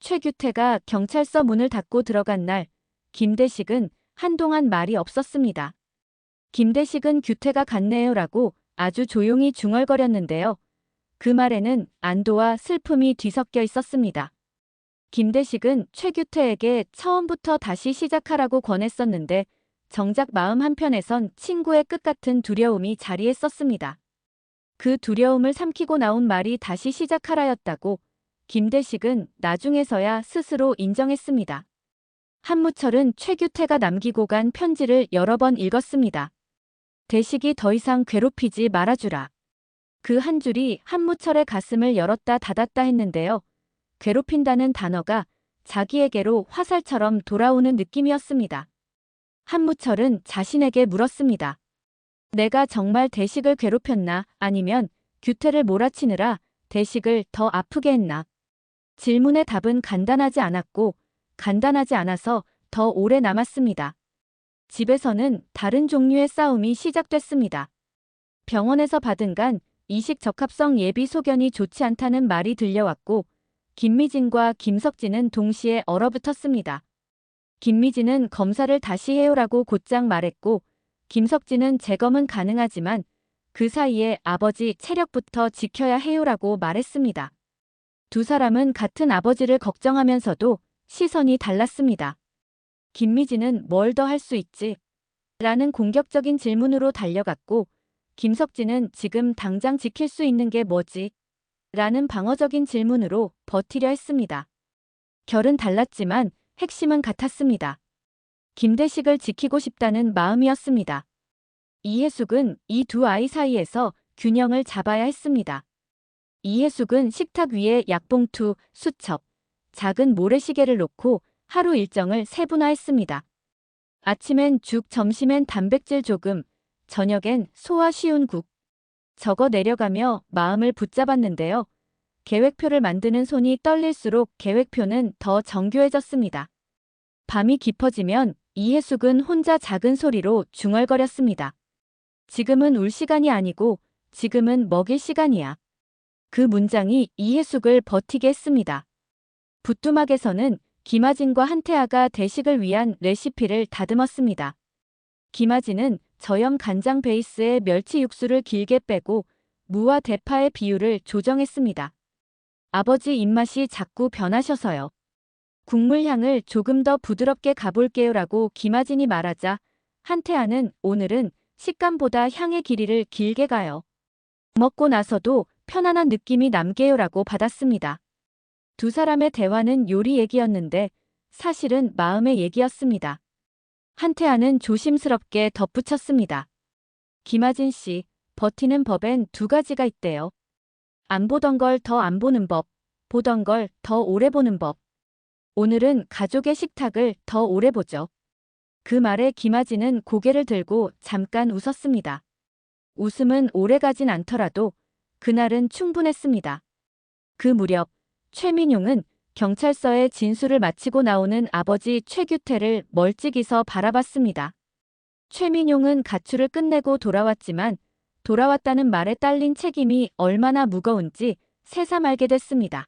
최규태가 경찰서 문을 닫고 들어간 날, 김대식은 한동안 말이 없었습니다. 김대식은 규태가 갔네요라고 아주 조용히 중얼거렸는데요. 그 말에는 안도와 슬픔이 뒤섞여 있었습니다. 김대식은 최규태에게 처음부터 다시 시작하라고 권했었는데 정작 마음 한편에선 친구의 끝 같은 두려움이 자리했었습니다. 그 두려움을 삼키고 나온 말이 다시 시작하라였다고 김대식은 나중에서야 스스로 인정했습니다. 한무철은 최규태가 남기고 간 편지를 여러 번 읽었습니다. 대식이 더 이상 괴롭히지 말아주라. 그 한 줄이 한무철의 가슴을 열었다 닫았다 했는데요. 괴롭힌다는 단어가 자기에게로 화살처럼 돌아오는 느낌이었습니다. 한무철은 자신에게 물었습니다. 내가 정말 대식을 괴롭혔나 아니면 규태를 몰아치느라 대식을 더 아프게 했나? 질문의 답은 간단하지 않았고 간단하지 않아서 더 오래 남았습니다. 집에서는 다른 종류의 싸움이 시작됐습니다. 병원에서 받은 간 이식 적합성 예비 소견이 좋지 않다는 말이 들려왔고 김미진과 김석진은 동시에 얼어붙었습니다. 김미진은 검사를 다시 해요라고 곧장 말했고 김석진은 재검은 가능하지만 그 사이에 아버지 체력부터 지켜야 해요라고 말했습니다. 두 사람은 같은 아버지를 걱정하면서도 시선이 달랐습니다. 김미진은 뭘 더 할 수 있지? 라는 공격적인 질문으로 달려갔고 김석진은 지금 당장 지킬 수 있는 게 뭐지? 라는 방어적인 질문으로 버티려 했습니다. 결은 달랐지만 핵심은 같았습니다. 김대식을 지키고 싶다는 마음이었습니다. 이해숙은 이 두 아이 사이에서 균형을 잡아야 했습니다. 이해숙은 식탁 위에 약봉투, 수첩, 작은 모래시계를 놓고 하루 일정을 세분화했습니다. 아침엔 죽, 점심엔 단백질 조금, 저녁엔 소화 쉬운 국. 적어 내려가며 마음을 붙잡았는데요. 계획표를 만드는 손이 떨릴수록 계획표는 더 정교해졌습니다. 밤이 깊어지면 이해숙은 혼자 작은 소리로 중얼거렸습니다. 지금은 울 시간이 아니고 지금은 먹일 시간이야. 그 문장이 이해숙을 버티게 했습니다. 부뚜막에서는 김아진과 한태아가 대식을 위한 레시피를 다듬었습니다. 김아진은 저염 간장 베이스의 멸치 육수를 길게 빼고 무와 대파의 비율을 조정했습니다. 아버지 입맛이 자꾸 변하셔서요. 국물 향을 조금 더 부드럽게 가볼게요라고 김아진이 말하자 한태아는 오늘은 식감보다 향의 길이를 길게 가요. 먹고 나서도 편안한 느낌이 남게요라고 받았습니다. 두 사람의 대화는 요리 얘기였는데 사실은 마음의 얘기였습니다. 한태아는 조심스럽게 덧붙였습니다. 김아진 씨, 버티는 법엔 두 가지가 있대요. 안 보던 걸 더 안 보는 법, 보던 걸 더 오래 보는 법. 오늘은 가족의 식탁을 더 오래 보죠. 그 말에 김아진은 고개를 들고 잠깐 웃었습니다. 웃음은 오래 가진 않더라도 그날은 충분했습니다. 그 무렵 최민용은 경찰서에 진술을 마치고 나오는 아버지 최규태를 멀찍이서 바라봤습니다. 최민용은 가출을 끝내고 돌아왔지만 돌아왔다는 말에 딸린 책임이 얼마나 무거운지 새삼 알게 됐습니다.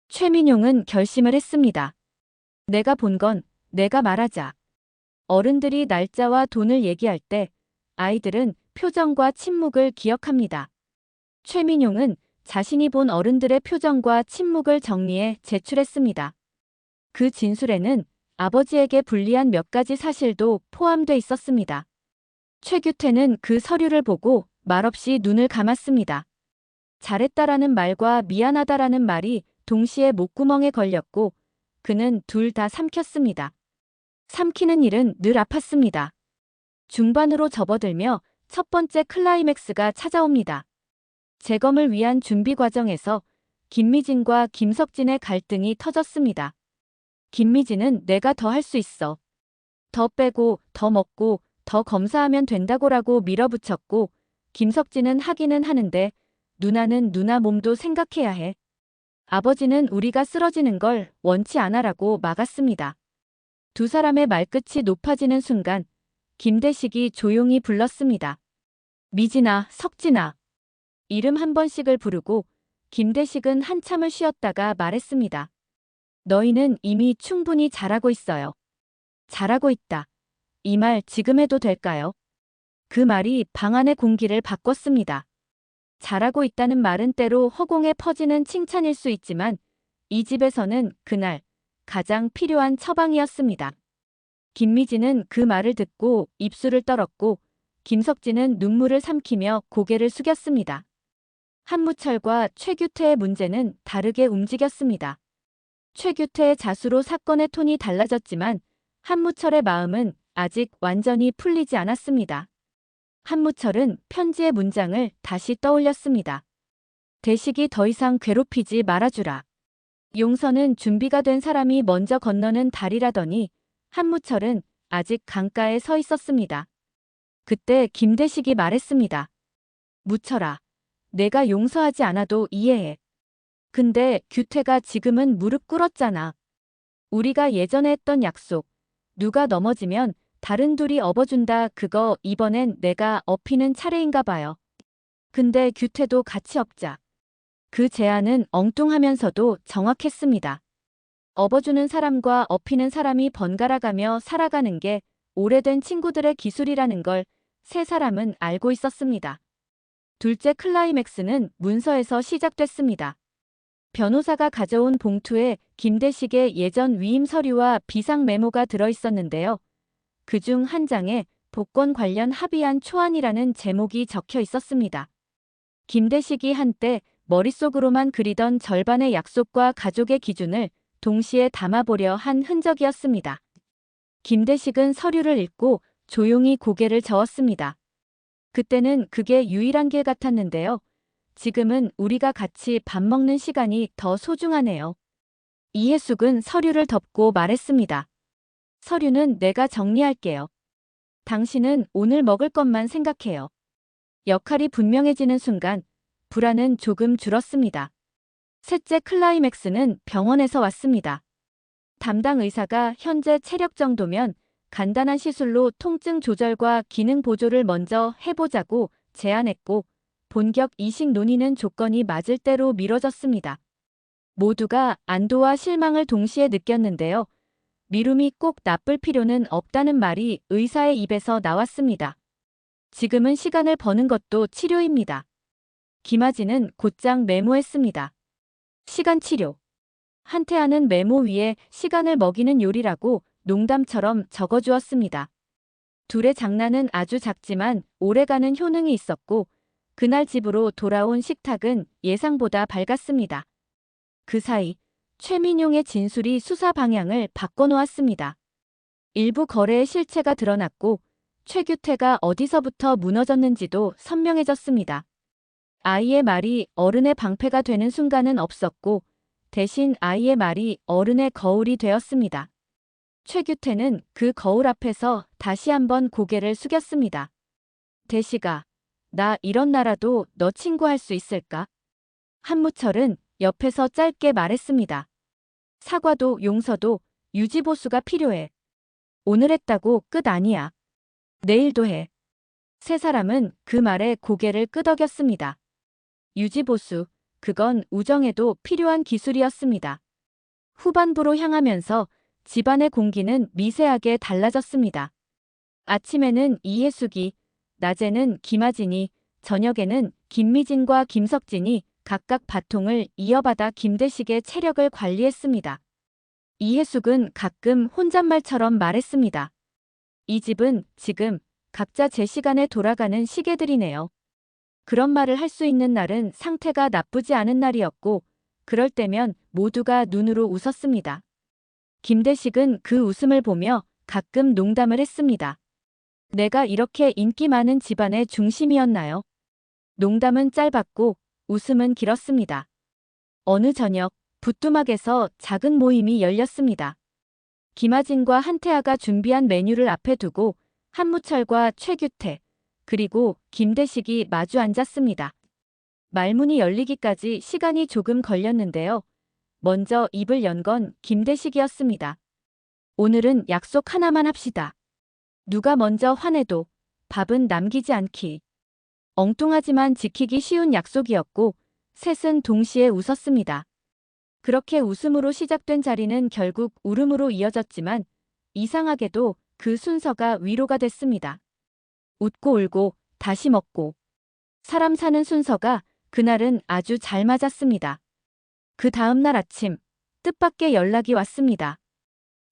최민용은 결심을 했습니다. 내가 본 건 내가 말하자. 어른들이 날짜와 돈을 얘기할 때 아이들은 표정과 침묵을 기억합니다. 최민용은 자신이 본 어른들의 표정과 침묵을 정리해 제출했습니다. 그 진술에는 아버지에게 불리한 몇 가지 사실도 포함돼 있었습니다. 최규태는 그 서류를 보고 말없이 눈을 감았습니다. 잘했다라는 말과 미안하다라는 말이 동시에 목구멍에 걸렸고 그는 둘 다 삼켰습니다. 삼키는 일은 늘 아팠습니다. 중반으로 접어들며 첫 번째 클라이맥스가 찾아옵니다. 재검을 위한 준비 과정에서 김미진과 김석진의 갈등이 터졌습니다. 김미진은 내가 더 할 수 있어. 더 빼고 더 먹고 더 검사하면 된다고라고 밀어붙였고 김석진은 하기는 하는데 누나는 누나 몸도 생각해야 해. 아버지는 우리가 쓰러지는 걸 원치 않아라고 막았습니다. 두 사람의 말끝이 높아지는 순간 김대식이 조용히 불렀습니다. 미진아, 석진아. 이름 한 번씩을 부르고 김대식은 한참을 쉬었다가 말했습니다. 너희는 이미 충분히 잘하고 있어요. 잘하고 있다. 이 말 지금 해도 될까요? 그 말이 방 안의 공기를 바꿨습니다. 잘하고 있다는 말은 때로 허공에 퍼지는 칭찬일 수 있지만 이 집에서는 그날 가장 필요한 처방이었습니다. 김미진은 그 말을 듣고 입술을 떨었고 김석진은 눈물을 삼키며 고개를 숙였습니다. 한무철과 최규태의 문제는 다르게 움직였습니다. 최규태의 자수로 사건의 톤이 달라졌지만 한무철의 마음은 아직 완전히 풀리지 않았습니다. 한무철은 편지의 문장을 다시 떠올렸습니다. 대식이 더 이상 괴롭히지 말아주라. 용서는 준비가 된 사람이 먼저 건너는 다리라더니 한무철은 아직 강가에 서 있었습니다. 그때 김대식이 말했습니다. 무철아, 내가 용서하지 않아도 이해해. 근데 규태가 지금은 무릎 꿇었잖아. 우리가 예전에 했던 약속, 누가 넘어지면 다른 둘이 업어준다 그거 이번엔 내가 업히는 차례인가 봐요. 근데 규태도 같이 업자. 그 제안은 엉뚱하면서도 정확했습니다. 업어주는 사람과 업히는 사람이 번갈아가며 살아가는 게 오래된 친구들의 기술이라는 걸 세 사람은 알고 있었습니다. 둘째 클라이맥스는 문서에서 시작됐습니다. 변호사가 가져온 봉투에 김대식의 예전 위임 서류와 비상 메모가 들어있었는데요. 그중 한 장에 복권 관련 합의안 초안이라는 제목이 적혀 있었습니다. 김대식이 한때 머릿속으로만 그리던 절반의 약속과 가족의 기준을 동시에 담아보려 한 흔적이었습니다. 김대식은 서류를 읽고 조용히 고개를 저었습니다. 그때는 그게 유일한 길 같았는데요. 지금은 우리가 같이 밥 먹는 시간이 더 소중하네요. 이해숙은 서류를 덮고 말했습니다. 서류는 내가 정리할게요. 당신은 오늘 먹을 것만 생각해요. 역할이 분명해지는 순간 불안은 조금 줄었습니다. 셋째 클라이맥스는 병원에서 왔습니다. 담당 의사가 현재 체력 정도면 간단한 시술로 통증 조절과 기능 보조를 먼저 해보자고 제안했고 본격 이식 논의는 조건이 맞을 대로 미뤄졌습니다. 모두가 안도와 실망을 동시에 느꼈는데요. 미움이 꼭 나쁠 필요는 없다는 말이 의사의 입에서 나왔습니다. 지금은 시간을 버는 것도 치료입니다. 김아진은 곧장 메모했습니다. 시간 치료. 한태아는 메모 위에 시간을 먹이는 요리라고 농담처럼 적어주었습니다. 둘의 장난은 아주 작지만 오래가는 효능이 있었고 그날 집으로 돌아온 식탁은 예상보다 밝았습니다. 그 사이 최민용의 진술이 수사 방향을 바꿔놓았습니다. 일부 거래의 실체가 드러났고 최규태가 어디서부터 무너졌는지도 선명해졌습니다. 아이의 말이 어른의 방패가 되는 순간은 없었고 대신 아이의 말이 어른의 거울이 되었습니다. 최규태는 그 거울 앞에서 다시 한번 고개를 숙였습니다. 대식아, 나 이런 나라도 너 친구할 수 있을까? 한무철은 옆에서 짧게 말했습니다. 사과도 용서도 유지보수가 필요해. 오늘 했다고 끝 아니야. 내일도 해. 세 사람은 그 말에 고개를 끄덕였습니다. 유지보수, 그건 우정에도 필요한 기술이었습니다. 후반부로 향하면서 집안의 공기는 미세하게 달라졌습니다. 아침에는 이해숙이, 낮에는 김아진이, 저녁에는 김미진과 김석진이 각각 바통을 이어받아 김대식의 체력을 관리했습니다. 이해숙은 가끔 혼잣말처럼 말했습니다. 이 집은 지금 각자 제 시간에 돌아가는 시계들이네요. 그런 말을 할 수 있는 날은 상태가 나쁘지 않은 날이었고 그럴 때면 모두가 눈으로 웃었습니다. 김대식은 그 웃음을 보며 가끔 농담을 했습니다. 내가 이렇게 인기 많은 집안의 중심이었나요? 농담은 짧았고 웃음은 길었습니다. 어느 저녁 부뚜막에서 작은 모임이 열렸습니다. 김아진과 한태아가 준비한 메뉴를 앞에 두고 한무철과 최규태 그리고 김대식이 마주 앉았습니다. 말문이 열리기까지 시간이 조금 걸렸는데요. 먼저 입을 연 건 김대식이었습니다. 오늘은 약속 하나만 합시다. 누가 먼저 화내도 밥은 남기지 않기. 엉뚱하지만 지키기 쉬운 약속이었고 셋은 동시에 웃었습니다. 그렇게 웃음으로 시작된 자리는 결국 울음으로 이어졌지만 이상하게도 그 순서가 위로가 됐습니다. 웃고 울고 다시 먹고 사람 사는 순서가 그날은 아주 잘 맞았습니다. 그 다음 날 아침 뜻밖의 연락이 왔습니다.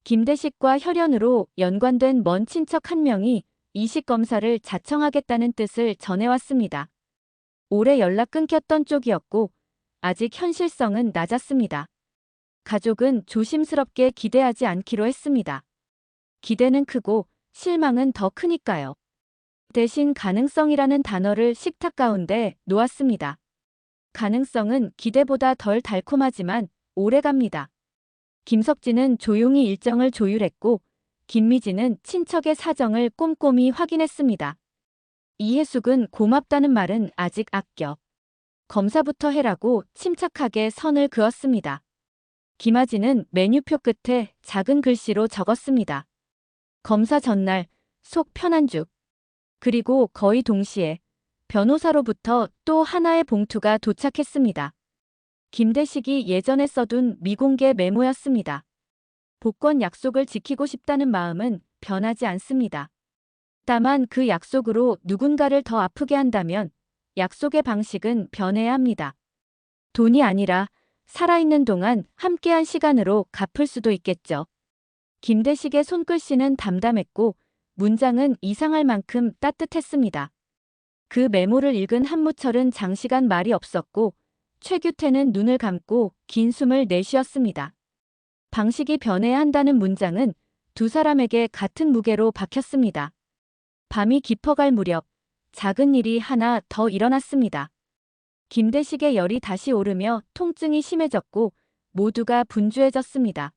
김대식과 혈연으로 연관된 먼 친척 한 명이 이식검사를 자청하겠다는 뜻을 전해왔습니다. 오래 연락 끊겼던 쪽이었고 아직 현실성은 낮았습니다. 가족은 조심스럽게 기대하지 않기로 했습니다. 기대는 크고 실망은 더 크니까요. 대신 가능성이라는 단어를 식탁 가운데 놓았습니다. 가능성은 기대보다 덜 달콤하지만 오래갑니다. 김석진은 조용히 일정을 조율했고 김미진은 친척의 사정을 꼼꼼히 확인했습니다. 이해숙은 고맙다는 말은 아직 아껴. 검사부터 해라고 침착하게 선을 그었습니다. 김아진은 메뉴표 끝에 작은 글씨로 적었습니다. 검사 전날 속 편한 죽. 그리고 거의 동시에 변호사로부터 또 하나의 봉투가 도착했습니다. 김대식이 예전에 써둔 미공개 메모였습니다. 복권 약속을 지키고 싶다는 마음은 변하지 않습니다. 다만 그 약속으로 누군가를 더 아프게 한다면 약속의 방식은 변해야 합니다. 돈이 아니라 살아있는 동안 함께한 시간으로 갚을 수도 있겠죠. 김대식의 손글씨는 담담했고 문장은 이상할 만큼 따뜻했습니다. 그 메모를 읽은 한무철은 장시간 말이 없었고 최규태는 눈을 감고 긴 숨을 내쉬었습니다. 방식이 변해야 한다는 문장은 두 사람에게 같은 무게로 박혔습니다. 밤이 깊어갈 무렵 작은 일이 하나 더 일어났습니다. 김대식의 열이 다시 오르며 통증이 심해졌고 모두가 분주해졌습니다.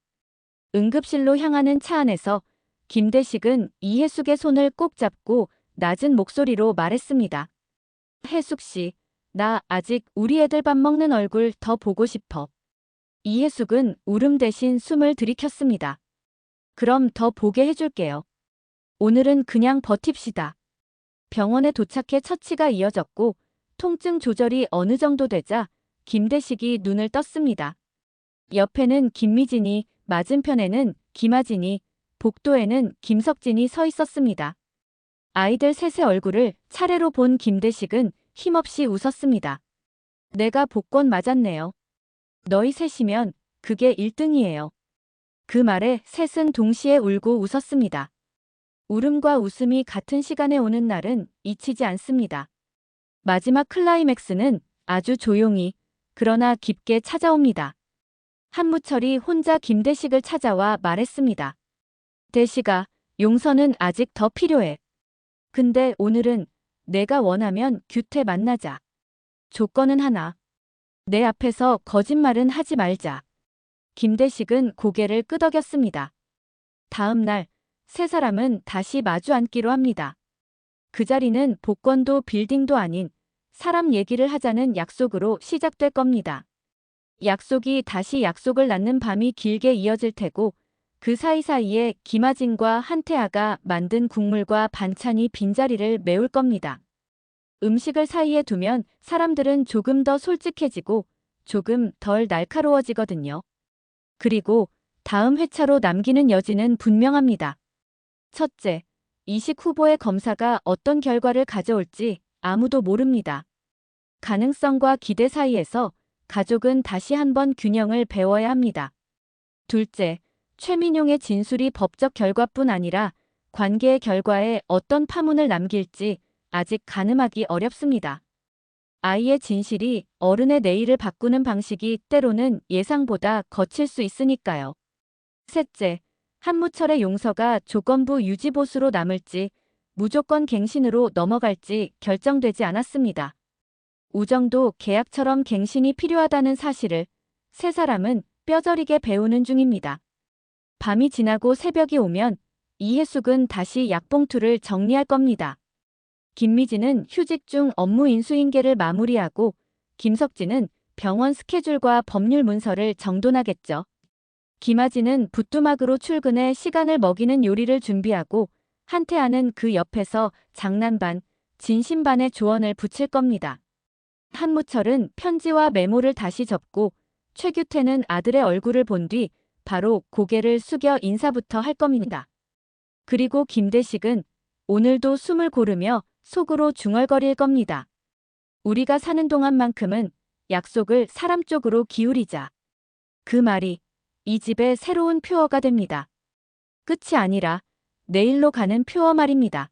응급실로 향하는 차 안에서 김대식은 이해숙의 손을 꼭 잡고 낮은 목소리로 말했습니다. 혜숙 씨, 나 아직 우리 애들 밥 먹는 얼굴 더 보고 싶어. 이해숙은 울음 대신 숨을 들이켰습니다. 그럼 더 보게 해줄게요. 오늘은 그냥 버팁시다. 병원에 도착해 처치가 이어졌고 통증 조절이 어느 정도 되자 김대식이 눈을 떴습니다. 옆에는 김미진이, 맞은편에는 김아진이, 복도에는 김석진이 서 있었습니다. 아이들 셋의 얼굴을 차례로 본 김대식은 힘없이 웃었습니다. 내가 복권 맞았네요. 너희 셋이면 그게 1등이에요. 그 말에 셋은 동시에 울고 웃었습니다. 울음과 웃음이 같은 시간에 오는 날은 잊히지 않습니다. 마지막 클라이맥스는 아주 조용히 그러나 깊게 찾아옵니다. 한무철이 혼자 김대식을 찾아와 말했습니다. 대식아, 용서는 아직 더 필요해. 근데 오늘은 내가 원하면 규태 만나자. 조건은 하나. 내 앞에서 거짓말은 하지 말자. 김대식은 고개를 끄덕였습니다. 다음 날 세 사람은 다시 마주 앉기로 합니다. 그 자리는 복권도 빌딩도 아닌 사람 얘기를 하자는 약속으로 시작될 겁니다. 약속이 다시 약속을 낳는 밤이 길게 이어질 테고 그 사이사이에 김아진과 한태아가 만든 국물과 반찬이 빈자리를 메울 겁니다. 음식을 사이에 두면 사람들은 조금 더 솔직해지고 조금 덜 날카로워지거든요. 그리고 다음 회차로 남기는 여지는 분명합니다. 첫째, 이식 후보의 검사가 어떤 결과를 가져올지 아무도 모릅니다. 가능성과 기대 사이에서 가족은 다시 한번 균형을 배워야 합니다. 둘째, 최민용의 진술이 법적 결과뿐 아니라 관계의 결과에 어떤 파문을 남길지 아직 가늠하기 어렵습니다. 아이의 진실이 어른의 내일을 바꾸는 방식이 때로는 예상보다 거칠 수 있으니까요. 셋째, 한무철의 용서가 조건부 유지보수로 남을지 무조건 갱신으로 넘어갈지 결정되지 않았습니다. 우정도 계약처럼 갱신이 필요하다는 사실을 세 사람은 뼈저리게 배우는 중입니다. 밤이 지나고 새벽이 오면 이해숙은 다시 약봉투를 정리할 겁니다. 김미진은 휴직 중 업무 인수인계를 마무리하고 김석진은 병원 스케줄과 법률 문서를 정돈하겠죠. 김아진은 부뚜막으로 출근해 시간을 먹이는 요리를 준비하고 한태아는 그 옆에서 장난 반, 진심 반의 조언을 붙일 겁니다. 한무철은 편지와 메모를 다시 접고 최규태는 아들의 얼굴을 본 뒤 바로 고개를 숙여 인사부터 할 겁니다. 그리고 김대식은 오늘도 숨을 고르며 속으로 중얼거릴 겁니다. 우리가 사는 동안만큼은 약속을 사람 쪽으로 기울이자. 그 말이 이 집의 새로운 표어가 됩니다. 끝이 아니라 내일로 가는 표어 말입니다.